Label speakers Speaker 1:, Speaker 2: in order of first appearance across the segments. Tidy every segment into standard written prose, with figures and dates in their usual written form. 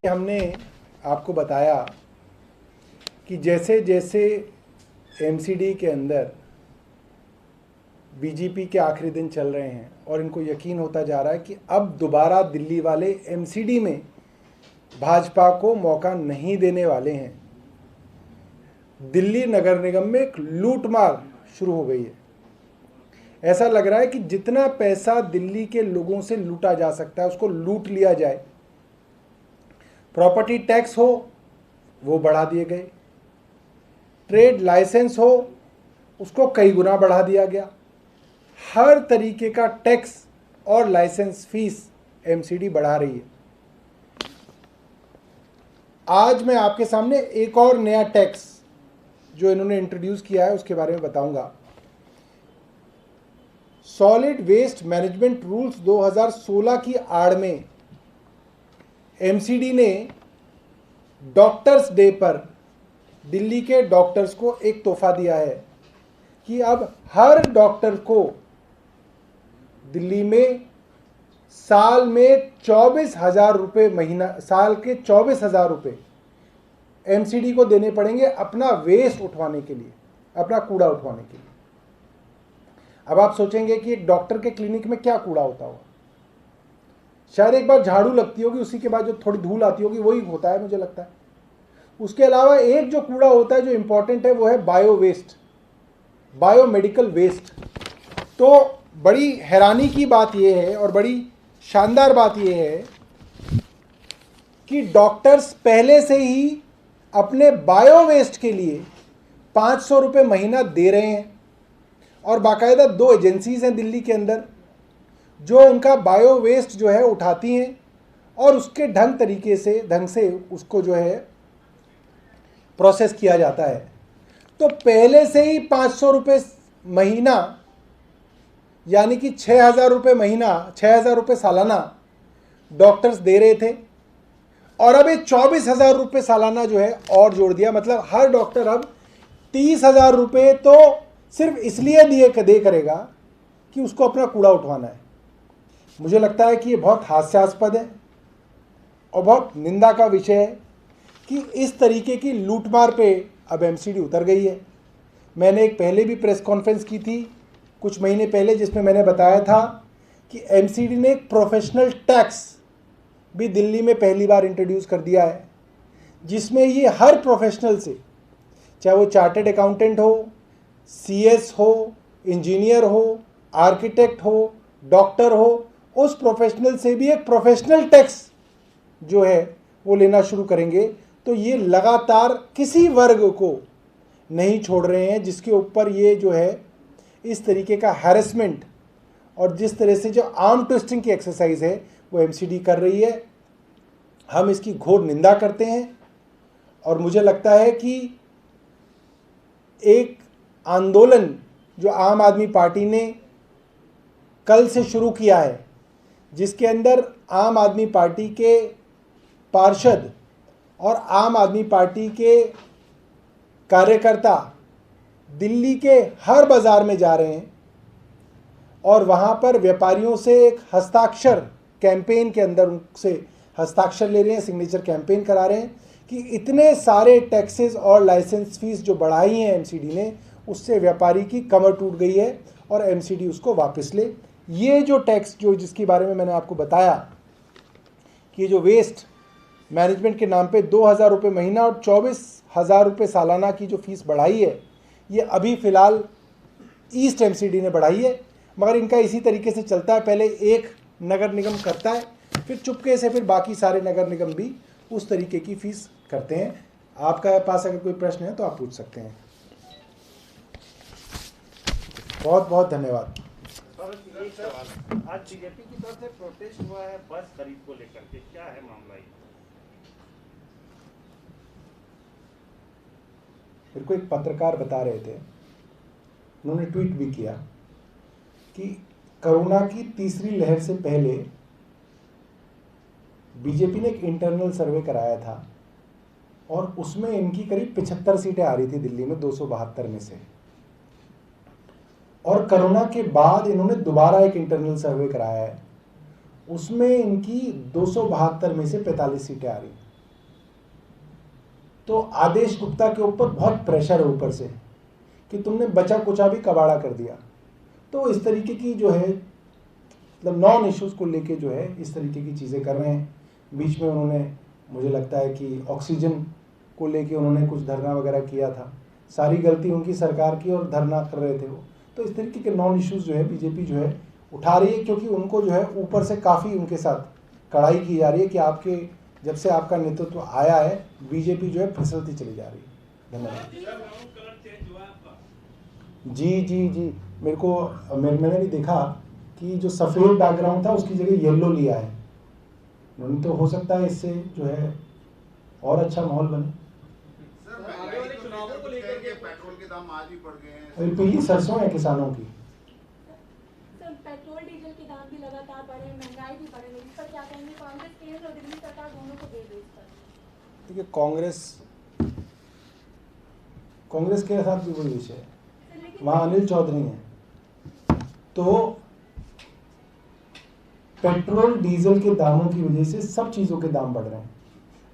Speaker 1: हमने आपको बताया कि जैसे जैसे एमसीडी के अंदर बीजेपी के आखिरी दिन चल रहे हैं और इनको यकीन होता जा रहा है कि अब दोबारा दिल्ली वाले एमसीडी में भाजपा को मौका नहीं देने वाले हैं, दिल्ली नगर निगम में एक लूटमार शुरू हो गई है। ऐसा लग रहा है कि जितना पैसा दिल्ली के लोगों से लूटा जा सकता है उसको लूट लिया जाए। प्रॉपर्टी टैक्स हो वो बढ़ा दिए गए, ट्रेड लाइसेंस हो उसको कई गुना बढ़ा दिया गया। हर तरीके का टैक्स और लाइसेंस फीस एमसीडी बढ़ा रही है। आज मैं आपके सामने एक और नया टैक्स जो इन्होंने इंट्रोड्यूस किया है उसके बारे में बताऊंगा। सॉलिड वेस्ट मैनेजमेंट रूल्स 2016 की आड़ में एमसीडी ने डॉक्टर्स डे पर दिल्ली के डॉक्टर्स को एक तोहफा दिया है कि अब हर डॉक्टर को दिल्ली में साल में 24,000 रुपये महीना, साल के 24,000 रुपये एमसीडी को देने पड़ेंगे अपना वेस्ट उठवाने के लिए, अपना कूड़ा उठवाने के लिए। अब आप सोचेंगे कि एक डॉक्टर के क्लिनिक में क्या कूड़ा होता होगा? शायद एक बार झाड़ू लगती होगी, उसी के बाद जो थोड़ी धूल आती होगी वही होता है, मुझे लगता है। उसके अलावा एक जो कूड़ा होता है जो इंपॉर्टेंट है वो है बायो वेस्ट, बायोमेडिकल वेस्ट। तो बड़ी हैरानी की बात यह है और बड़ी शानदार बात यह है कि डॉक्टर्स पहले से ही अपने बायो वेस्ट के लिए 500 रुपये महीना दे रहे हैं और बाकायदा 2 एजेंसीज हैं दिल्ली के अंदर जो उनका बायो वेस्ट जो है उठाती हैं और उसके ढंग से उसको जो है प्रोसेस किया जाता है। तो पहले से ही 500 रुपये महीना यानी कि 6,000 रुपये महीना, 6,000 रुपये सालाना डॉक्टर्स दे रहे थे और अब ये 24,000 रुपये सालाना जो है और जोड़ दिया। मतलब हर डॉक्टर अब 30,000 रुपये तो सिर्फ इसलिए दे करेगा कि उसको अपना कूड़ा उठवाना है। मुझे लगता है कि ये बहुत हास्यास्पद है और बहुत निंदा का विषय है कि इस तरीके की लूटमार पे अब एमसीडी उतर गई है। मैंने एक पहले भी प्रेस कॉन्फ्रेंस की थी कुछ महीने पहले जिसमें मैंने बताया था कि एमसीडी ने एक प्रोफेशनल टैक्स भी दिल्ली में पहली बार इंट्रोड्यूस कर दिया है, जिसमें ये हर प्रोफेशनल से, चाहे वो चार्टर्ड अकाउंटेंट हो, सीएस हो, इंजीनियर हो, आर्किटेक्ट हो, डॉक्टर हो, उस प्रोफेशनल से भी एक प्रोफेशनल टैक्स जो है वो लेना शुरू करेंगे। तो ये लगातार किसी वर्ग को नहीं छोड़ रहे हैं जिसके ऊपर ये जो है इस तरीके का हैरेसमेंट और जिस तरह से जो आर्म ट्विस्टिंग की एक्सरसाइज है वो एमसीडी कर रही है। हम इसकी घोर निंदा करते हैं और मुझे लगता है कि एक आंदोलन जो आम आदमी पार्टी ने कल से शुरू किया है, जिसके अंदर आम आदमी पार्टी के पार्षद और आम आदमी पार्टी के कार्यकर्ता दिल्ली के हर बाज़ार में जा रहे हैं और वहाँ पर व्यापारियों से एक हस्ताक्षर कैंपेन के अंदर उनसे हस्ताक्षर ले रहे हैं, सिग्नेचर कैंपेन करा रहे हैं कि इतने सारे टैक्सेस और लाइसेंस फीस जो बढ़ाई हैं एमसीडी ने, उससे व्यापारी की कमर टूट गई है और एमसीडी उसको वापस ले। ये जो टैक्स जो जिसके बारे में मैंने आपको बताया कि जो वेस्ट मैनेजमेंट के नाम पे 2,000 रुपये महीना और 24,000 रुपये सालाना की जो फीस बढ़ाई है, ये अभी फ़िलहाल ईस्ट एमसीडी ने बढ़ाई है। मगर इनका इसी तरीके से चलता है, पहले एक नगर निगम करता है फिर चुपके से फिर बाकी सारे नगर निगम भी उस तरीके की फ़ीस करते हैं। आपका पास अगर कोई प्रश्न है तो आप पूछ सकते हैं। बहुत बहुत धन्यवाद।
Speaker 2: आज बीजेपी की तरफ से प्रोटेस्ट हुआ है बस खरीद को लेकर के, क्या है मामला ये?
Speaker 1: मेरे को एक पत्रकार बता रहे थे, उन्होंने ट्वीट भी किया कि कोरोना की तीसरी लहर से पहले बीजेपी ने एक इंटरनल सर्वे कराया था और उसमें इनकी करीब 75 सीटें आ रही थी दिल्ली में 272 में से, और कोरोना के बाद इन्होंने दोबारा एक इंटरनल सर्वे कराया है, उसमें इनकी 272 में से 45 सीटें आ रही। तो आदेश गुप्ता के ऊपर बहुत प्रेशर है ऊपर से कि तुमने बचा कुचा भी कबाड़ा कर दिया। तो इस तरीके की जो है मतलब नॉन इश्यूज़ को लेके जो है इस तरीके की चीज़ें कर रहे हैं। बीच में उन्होंने मुझे लगता है कि ऑक्सीजन को लेके उन्होंने कुछ धरना वगैरह किया था, सारी गलती उनकी सरकार की और धरना कर रहे थे वो। तो इस तरीके के नॉन इश्यूज़ जो है बीजेपी जो है उठा रही है, क्योंकि उनको जो है ऊपर से काफ़ी उनके साथ कड़ाई की जा रही है कि आपके जब से आपका नेतृत्व आया है बीजेपी जो है फिसलती चली जा रही है। धन्यवाद। जी मैंने भी देखा कि जो सफ़ेद बैकग्राउंड था उसकी जगह येलो लिया है उन्होंने, तो हो सकता है इससे जो है और अच्छा माहौल बने।
Speaker 3: आगे वाले चुनावों को लेकर के पेट्रोल के दाम आज भी बढ़ गए हैं।
Speaker 1: और पीली सरसों है किसानों की।
Speaker 4: सर, पेट्रोल डीजल के दाम भी लगातार बढ़े, महंगाई भी बढ़ रही है, इस पर क्या कहेंगे? कांग्रेस केंद्र और दिल्ली सरकार दोनों को दे दो इस पर।
Speaker 1: देखिए कांग्रेस के साथ भी कोई विषय है, वहाँ अनिल चौधरी हैं। तो पेट्रोल डीजल के दामों की वजह से सब चीज़ों के दाम बढ़ रहे हैं।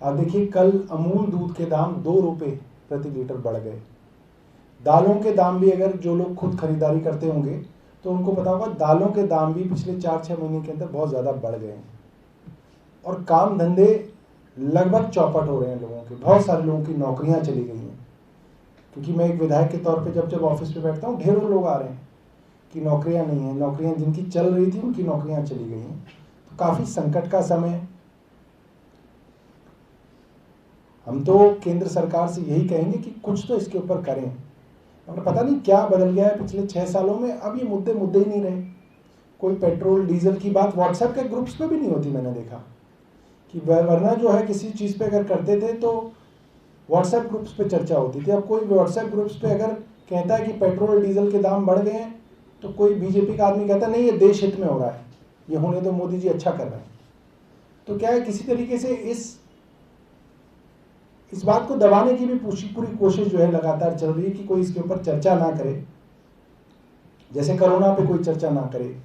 Speaker 1: आप देखिए कल अमूल दूध के दाम 2 रुपये प्रति लीटर बढ़ गए। दालों के दाम भी अगर जो लोग खुद खरीदारी करते होंगे तो उनको पता होगा दालों के दाम भी पिछले 4-6 महीने के अंदर बहुत ज़्यादा बढ़ गए हैं। और काम धंधे लगभग चौपट हो रहे हैं लोगों के, बहुत सारे लोगों की नौकरियां चली गई हैं। क्योंकि मैं एक विधायक के तौर पे जब ऑफिस पे बैठता हूँ ढेरों लोग आ रहे हैं कि नौकरियां नहीं हैं, नौकरियां जिनकी चल रही थी उनकी नौकरियां चली गई हैं। तो काफ़ी संकट का समय है। हम तो केंद्र सरकार से यही कहेंगे कि कुछ तो इसके ऊपर करें। और पता नहीं क्या बदल गया है पिछले 6 सालों में, अब ये मुद्दे ही नहीं रहे। कोई पेट्रोल डीजल की बात व्हाट्सएप के ग्रुप्स पे भी नहीं होती, मैंने देखा कि वरना जो है किसी चीज़ पे अगर करते थे तो व्हाट्सएप ग्रुप्स पे चर्चा होती थी। अब कोई व्हाट्सएप ग्रुप्स पे अगर कहता है कि पेट्रोल डीजल के दाम बढ़ गए हैं तो कोई बीजेपी का आदमी कहता नहीं ये देश हित में हो रहा है, ये होने तो मोदी जी अच्छा कर रहे हैं। तो क्या है किसी तरीके से इस बात को दबाने की भी पूरी कोशिश जो है लगातार चल रही है कि कोई इसके ऊपर चर्चा ना करे, जैसे कोरोना पे कोई चर्चा ना करे,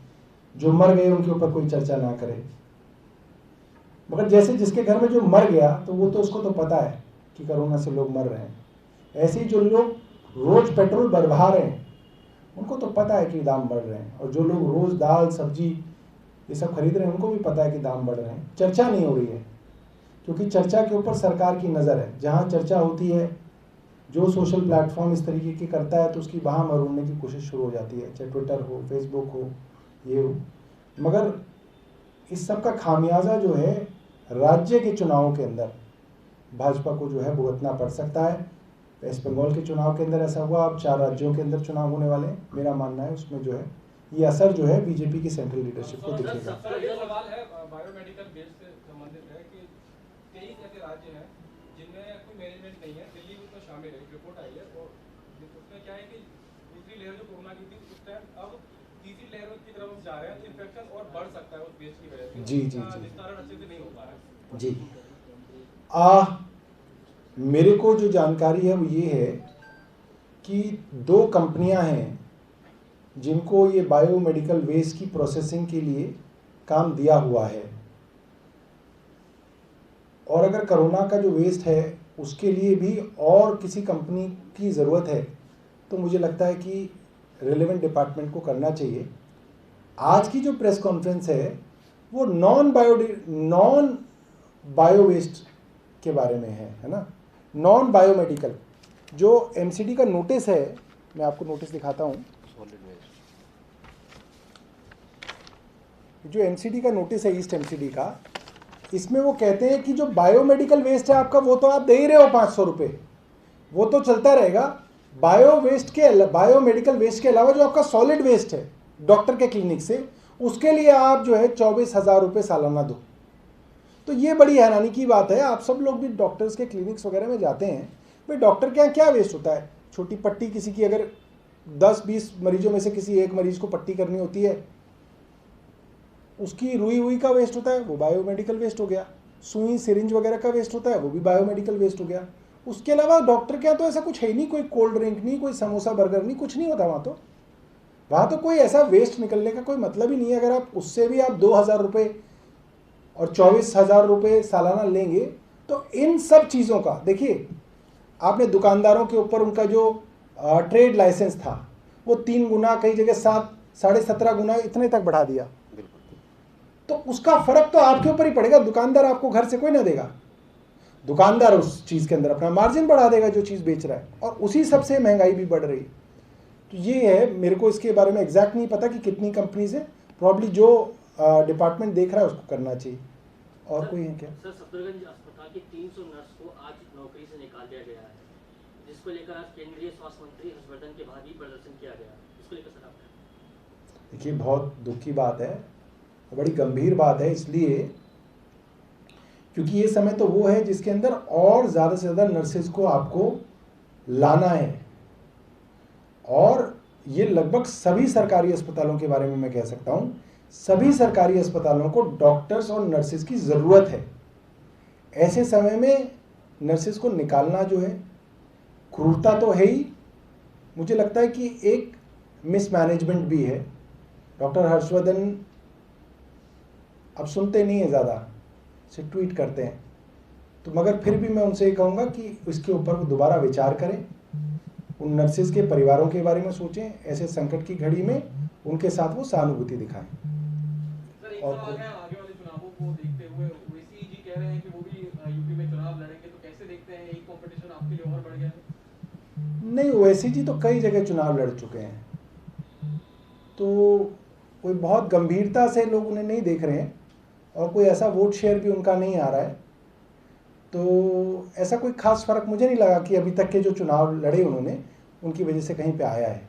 Speaker 1: जो मर गए उनके ऊपर कोई चर्चा ना करे। मगर जैसे जिसके घर में जो मर गया तो वो तो उसको तो पता है कि कोरोना से लोग मर रहे हैं, ऐसे ही जो लोग रोज पेट्रोल बढ़ा रहे हैं उनको तो पता है कि दाम बढ़ रहे हैं, और जो लोग रोज दाल सब्जी ये सब खरीद रहे हैं उनको भी पता है कि दाम बढ़ रहे हैं। चर्चा नहीं हो रही है क्योंकि चर्चा के ऊपर सरकार की नज़र है। जहाँ चर्चा होती है, जो सोशल प्लेटफॉर्म इस तरीके की करता है तो उसकी बाह मरोड़ने की कोशिश शुरू हो जाती है, चाहे ट्विटर हो, फेसबुक हो, ये हो। मगर इस सब का खामियाजा जो है राज्य के चुनावों के अंदर भाजपा को जो है भुगतना पड़ सकता है। वेस्ट बंगाल के चुनाव के अंदर ऐसा हुआ, अब 4 राज्यों के अंदर चुनाव होने वाले हैं। मेरा मानना है उसमें जो है ये असर जो है बीजेपी की सेंट्रल लीडरशिप को दिखेगा।
Speaker 5: सवाल है बायोमेडिकल बेस से संबंधित है कि 23 ऐसे राज्य हैं जिनमें कोई मैनेजमेंट नहीं है, दिल्ली भी उसमें शामिल है। रिपोर्ट आई है और उसमें क्या है कि दूसरी लहर जो कोरोना की थी उस टाइम अब तीसरी लहर की तरफ जा रहे हैं, तो इन्फेक्शन और बढ़ सकता है उस बेस की वजह से।
Speaker 1: जी
Speaker 5: निस्तारण अच्छे से नहीं हो पा रहा है।
Speaker 1: जी मेरे को जो जानकारी है वो ये है कि 2 कंपनियां हैं जिनको ये बायोमेडिकल वेस्ट की प्रोसेसिंग के लिए काम दिया हुआ है, और अगर कोरोना का जो वेस्ट है उसके लिए भी और किसी कंपनी की ज़रूरत है तो मुझे लगता है कि रिलेवेंट डिपार्टमेंट को करना चाहिए। आज की जो प्रेस कॉन्फ्रेंस है वो नॉन बायो वेस्ट के बारे में है ना, नॉन बायोमेडिकल। जो एमसीडी का नोटिस है, मैं आपको नोटिस दिखाता हूँ। जो एमसीडी का नोटिस है, ईस्ट एमसीडी का, इसमें वो कहते हैं कि जो बायोमेडिकल वेस्ट है आपका वो तो आप दे ही रहे हो 500 रुपये, वो तो चलता रहेगा। बायोमेडिकल वेस्ट के अलावा जो आपका सॉलिड वेस्ट है डॉक्टर के क्लिनिक से, उसके लिए आप जो है 24,000 रुपये सालाना दो। तो ये बड़ी हैरानी की बात है। आप सब लोग भी डॉक्टर्स के क्लिनिक्स वगैरह में जाते हैं, भाई डॉक्टर के यहाँ क्या वेस्ट होता है? छोटी पट्टी, किसी की अगर 10-20 मरीजों में से किसी एक मरीज को पट्टी करनी होती है, उसकी रुई का वेस्ट होता है, वो बायोमेडिकल वेस्ट हो गया। सुई सिरिंज वगैरह का वेस्ट होता है, वो भी बायोमेडिकल वेस्ट हो गया। उसके अलावा डॉक्टर के यहाँ तो ऐसा कुछ है ही नहीं, कोई कोल्ड ड्रिंक नहीं, कोई समोसा बर्गर नहीं, कुछ नहीं होता वहाँ तो कोई ऐसा वेस्ट निकलने का कोई मतलब ही नहीं है। अगर आप उससे भी आप 2,000 रुपये और 24,000 रुपये सालाना लेंगे तो इन सब चीज़ों का देखिए, आपने दुकानदारों के ऊपर उनका जो ट्रेड लाइसेंस था वो 3 गुना, कई जगह 7-17.5 गुना इतने तक बढ़ा दिया। तो उसका फर्क तो आपके ऊपर ही पड़ेगा। दुकानदार आपको घर से कोई ना देगा, दुकानदार उस चीज़ के अंदर अपना मार्जिन बढ़ा देगा जो चीज़ बेच रहा है, और उसी सबसे महंगाई भी बढ़ रही है। तो ये है, मेरे को इसके बारे में एग्जैक्ट नहीं पता कि कितनी कंपनीज है, प्रॉब्ली जो डिपार्टमेंट देख रहा है उसको करना चाहिए। और कोई है क्या?
Speaker 6: सर, सफदरगंज अस्पताल के 300 नर्स को आज नौकरी से निकाल दिया गया है, जिसको लेकर आज केंद्रीय स्वास्थ्य मंत्री हर्षवर्धन के बाहर भी प्रदर्शन किया गया। इसको लेकर सर आप
Speaker 1: देखिए, बहुत दुख की बात है, बड़ी गंभीर बात है, इसलिए क्योंकि ये समय तो वो है जिसके अंदर और ज़्यादा से ज़्यादा नर्सेज को आपको लाना है, और ये लगभग सभी सरकारी अस्पतालों के बारे में मैं कह सकता हूँ, सभी सरकारी अस्पतालों को डॉक्टर्स और नर्सेज की ज़रूरत है। ऐसे समय में नर्सेज को निकालना जो है क्रूरता तो है ही, मुझे लगता है कि एक मिसमैनेजमेंट भी है। डॉक्टर हर्षवर्धन अब सुनते नहीं है, ज़्यादा से ट्वीट करते हैं, तो मगर फिर भी मैं उनसे ये कहूँगा कि इसके ऊपर वो दोबारा विचार करें, उन नर्सेज के परिवारों के बारे में सोचें, ऐसे संकट की घड़ी में उनके साथ वो सहानुभूति दिखाएं।
Speaker 5: सर, एक सवाल है, आगे वाले चुनावों को देखते हुए ओवैसी जी कह रहे हैं कि वो भी यूपी में चुनाव लड़ेंगे, तो कैसे देखते हैं, यही कंपटीशन आपके लिए और बढ़ गया है?
Speaker 1: नहीं, ओवैसी जी तो कई जगह चुनाव लड़ चुके हैं, तो कोई बहुत गंभीरता से लोग उन्हें नहीं देख रहे हैं, और कोई ऐसा वोट शेयर भी उनका नहीं आ रहा है, तो ऐसा कोई खास फर्क मुझे नहीं लगा कि अभी तक के जो चुनाव लड़े उन्होंने, उनकी वजह से कहीं पे आया है।